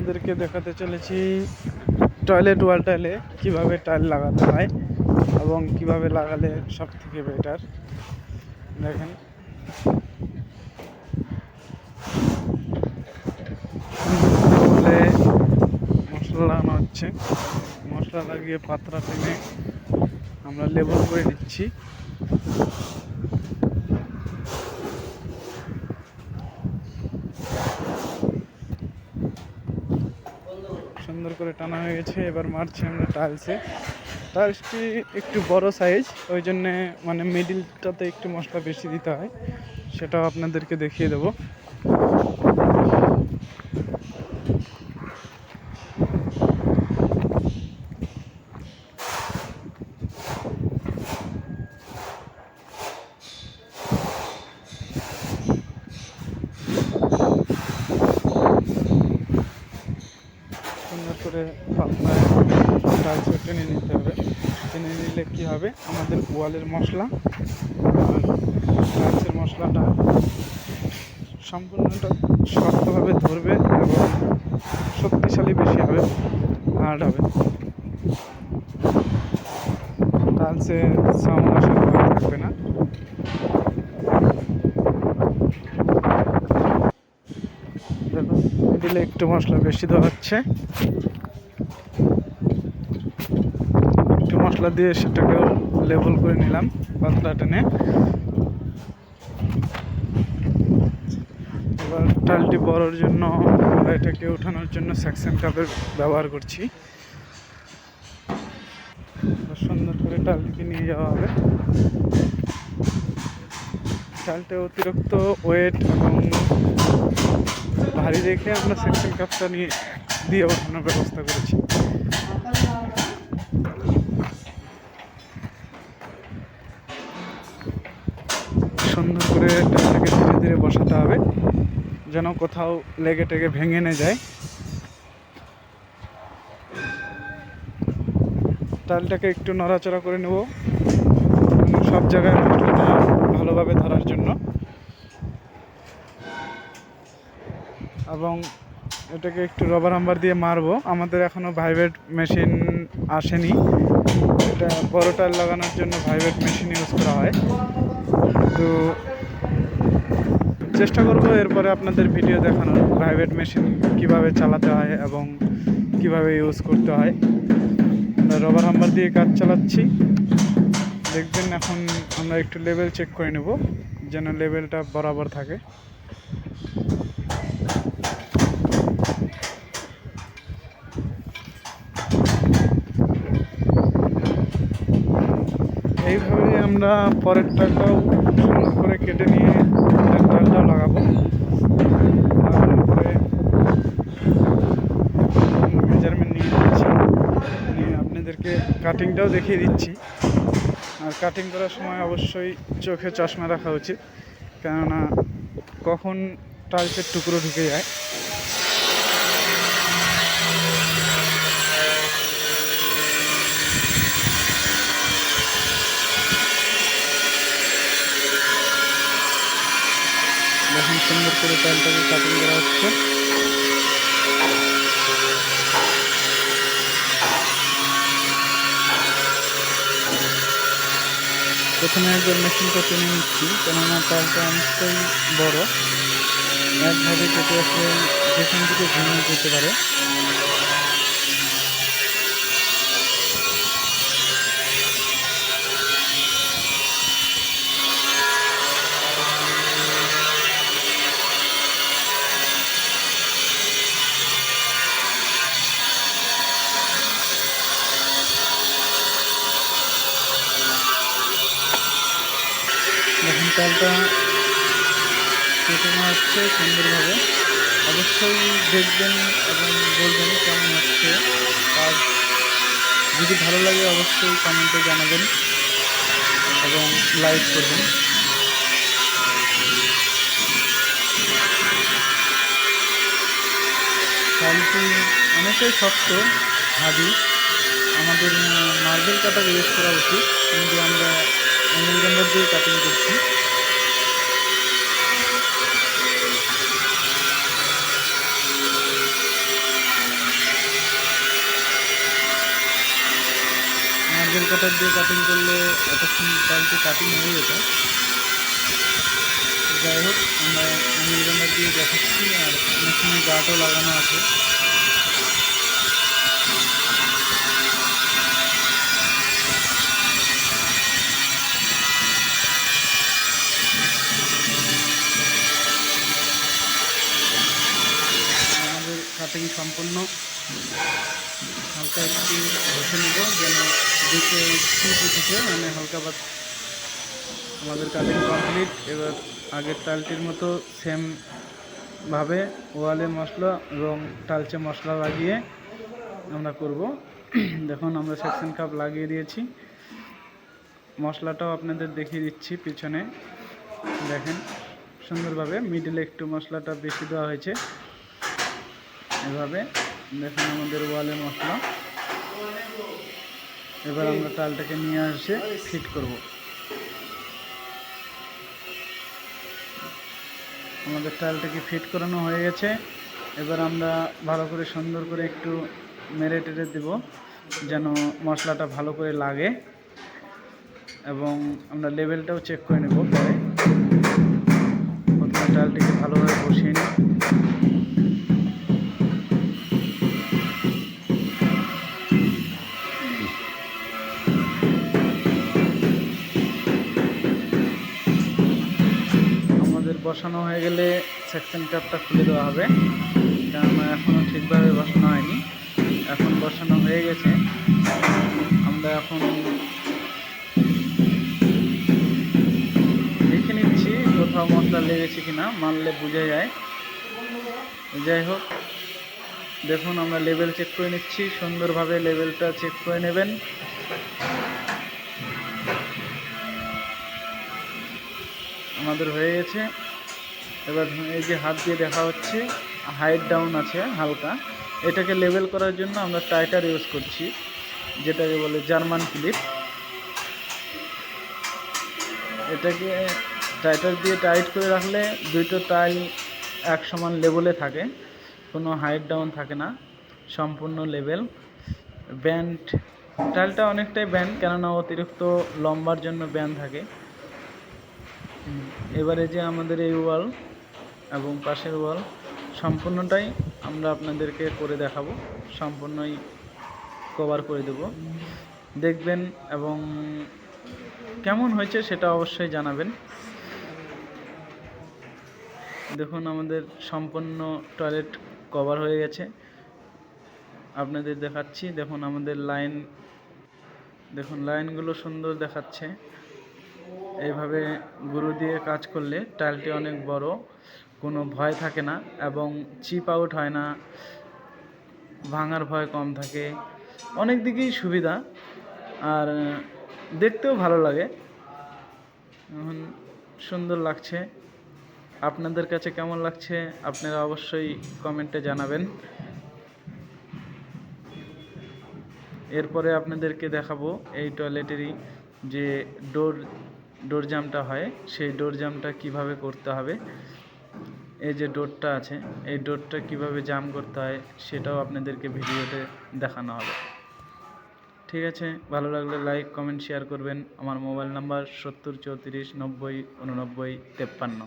আপনাদেরকে দেখাতে চলেছি টয়লেট ওয়াল টাইলে কীভাবে টাইল লাগাতে হয় এবং কিভাবে লাগালে সব থেকে বেটার। দেখেন বলে মশলা লাগানো হচ্ছে, মশলা লাগিয়ে পাতলা টেনে আমরা লেবল করে দিচ্ছি। সুন্দর করে টানা হয়ে গেছে, এবার মারছি আমরা টাইলসটি একটু বড় সাইজ, ওই জন্যে মানে মিডিলটাতে একটু মশলা বেশি দিতে হয়, সেটাও আপনাদেরকে দেখিয়ে দেবো। সুন্দর করে পাতলায় টাইলস টেনে নিতে হবে। টেনে নিলে কী হবে, আমাদের ওয়ালের মশলা আর টাইলসের মশলাটা সম্পূর্ণটা শক্তভাবে ধরবে এবং শক্তিশালী বেশি হবে, হার্ড হবে। টাইলসে সাউন্ড আসার ভয় থাকবে না। দেখুন দিলে একটু মশলা বেশি দেওয়া হচ্ছে, একটু মশলা দিয়ে সেটাকেও লেবেল করে নিলাম পাতলা টেনে। এবার টাইলটি বড়োর জন্য আমরা এটাকে ওঠানোর জন্য সেকশন কাপের ব্যবহার করছি। সুন্দর করে টাইলটিকে নিয়ে যাওয়া হবে। টাইলটা অতিরিক্ত ওয়েট এবং ভারী রেখে আমরা সেকশন কাপটা দিয়ে ওঠানোর ব্যবস্থা করেছি। সুন্দর করে টাইলটাকে ধীরে ধীরে বসাতে হবে যেন কোথাও লেগে টেগে ভেঙে না যায়। টাইলটাকে একটু নড়াচড়া করে নেব সব জায়গায় মশলাটা ভালোভাবে ধরার জন্য, এবং এটাকে একটু রবার হাম্বার দিয়ে মারবো। আমাদের এখনও ভাইব্রেট মেশিন আসেনি, এটা বড় টাইল লাগানোর জন্য ভাইব্রেট মেশিন ইউজ করা হয়। তো চেষ্টা করব এরপরে আপনাদের ভিডিও দেখানোর, ভাইব্রেট মেশিন কিভাবে চালাতে হয় এবং কিভাবে ইউজ করতে হয়। রবার হাম্বার দিয়ে কাজ চালাচ্ছি, দেখবেন। এখন আমরা একটু লেভেল চেক করে নেব যেন লেভেলটা বরাবর থাকে। এইভাবে আমরা পরের টাইলটাও সুন্দর করে কেটে নিয়ে টাইলটাও লাগাবো। লাগানোর পরে মেজারমেন্ট নিয়ে দিচ্ছি, নিয়ে আপনাদেরকে কাটিংটাও দেখিয়ে দিচ্ছি। আর কাটিং করার সময় অবশ্যই চোখে চশমা রাখা উচিত, কেননা কখন টাইলসের টুকরো ঢুকে যায়। এখন সুন্দর করে টাইলটাকে কাটিং করা হচ্ছে। প্রথমে একবার মেশিনটা টেনে নিচ্ছি, কেননা টাইলটা অনেকটাই বড়, একভাবে কেটে আসলে যেখান থেকে ভেঙে যেতে পারে। এখন টাইলটা কেটে নেওয়া হচ্ছে সুন্দরভাবে। অবশ্যই দেখবেন এবং বলবেন কেমন হচ্ছে কাজ। যদি ভালো লাগে অবশ্যই কমেন্টে জানাবেন এবং লাইক করবেন। টাইলটি অনেকটাই শক্ত, ভারী। আমাদের মার্বেল কাটার ইউজ করা উচিত, কিন্তু আমরা অ্যাঙ্গেল গ্রাইন্ডার দিয়ে কাটিং করছি। কাটার দিয়ে কাটিং করলে এতক্ষণ টাইলটি কাটিং হয়ে যেত। যাই হোক, আমি রান্নার দিয়ে দেখাচ্ছি, আর মেশিনে গার্ডও লাগানো আছে। আমাদের কাটিং সম্পূর্ণ। হালকা একটু ঘষে নেব যেন দিকে ছিট উঠেছে, মানে হালকা বাদ। আমাদের কাটিং কমপ্লিট। এবার আগের টাইলটির মতো সেমভাবে ওয়ালে মশলা এবং টালচে মশলা লাগিয়ে আমরা করব। দেখুন আমরা সেকশন কাপ লাগিয়ে দিয়েছি। মশলাটাও আপনাদের দেখিয়ে দিচ্ছি পিছনে, দেখেন সুন্দরভাবে মিডলে একটু মশলাটা বেশি দেওয়া হয়েছে। এভাবে দেখুন আমাদের ওয়ালে মশলা। এবার আমরা টালটাকে নিয়ে এসে ফিট করব। আমাদের টাইলটাকে ফিট করানো হয়ে গেছে। এবার আমরা ভালো করে সুন্দর করে একটু মেরে টেরে দেব যেন মশলাটা ভালো করে লাগে, এবং আমরা লেভেলটাও চেক করে নেব পরে। প্রথমে টাইলটিকে ভালোভাবে বসিয়ে নিই। বসানো হয়ে গেলে সেকশন কাপটা খুলে দেওয়া হবে, কেননা এখনও ঠিকভাবে বসানো হয়নি। এখন বসানো হয়ে গেছে। আমরা এখন দেখে নিচ্ছি কোথাও মশলা লেগেছে কিনা, মানলে বোঝা যায়। যাই হোক, দেখুন আমরা লেভেল চেক করে নিচ্ছি। সুন্দরভাবে লেভেলটা চেক করে নেবেন। আমাদের হয়ে গেছে। এবার এই যে হাত দিয়ে দেখা হচ্ছে হাইট ডাউন আছে হালকা, এটাকে লেভেল করার জন্য আমরা টাইটার ইউজ করছি, যেটাকে বলে জার্মান ক্লিপ। এটাকে টাইটার দিয়ে টাইট করে রাখলে দুটো টাইল এক সমান লেভেলে থাকে, কোনো হাইট ডাউন থাকে না, সম্পূর্ণ লেভেল। ব্যান্ড টাইলটা অনেকটাই ব্যান্ড, কেননা অতিরিক্ত লম্বার জন্য ব্যান্ড থাকে। এবারে যে আমাদের এই ওয়াল এবং পাশের ওয়াল সম্পূর্ণটাই আমরা আপনাদেরকে করে দেখাবো, সম্পূর্ণই কভার করে দেব, দেখবেন এবং কেমন হয়েছে সেটা অবশ্যই জানাবেন। দেখুন আমাদের সম্পূর্ণ টয়লেট কভার হয়ে গেছে, আপনাদের দেখাচ্ছি। দেখুন আমাদের লাইন, দেখুন লাইনগুলো সুন্দর দেখাচ্ছে। এইভাবে গুঁড়ো দিয়ে কাজ করলে টাইলটি অনেক বড়, কোনো ভয় থাকে না এবং চিপ আউট হয় না, ভাঙার ভয় কম থাকে, অনেক দিকেই সুবিধা, আর দেখতেও ভালো লাগে। এখন সুন্দর লাগছে। আপনাদের কাছে কেমন লাগছে আপনারা অবশ্যই কমেন্টে জানাবেন। এরপরে আপনাদেরকে দেখাবো এই টয়লেটেরই যে ডোর জামটা হয়, সেই ডোর জামটা কীভাবে করতে হবে। এই যে ডোরটা আছে, এই ডোরটা কিভাবে জাম করতে হয় সেটাও আপনাদেরকে ভিডিওতে দেখানো হবে। ঠিক আছে, ভালো লাগলে লাইক কমেন্ট শেয়ার করবেন। আমার মোবাইল নাম্বার 70 34 90 89 53।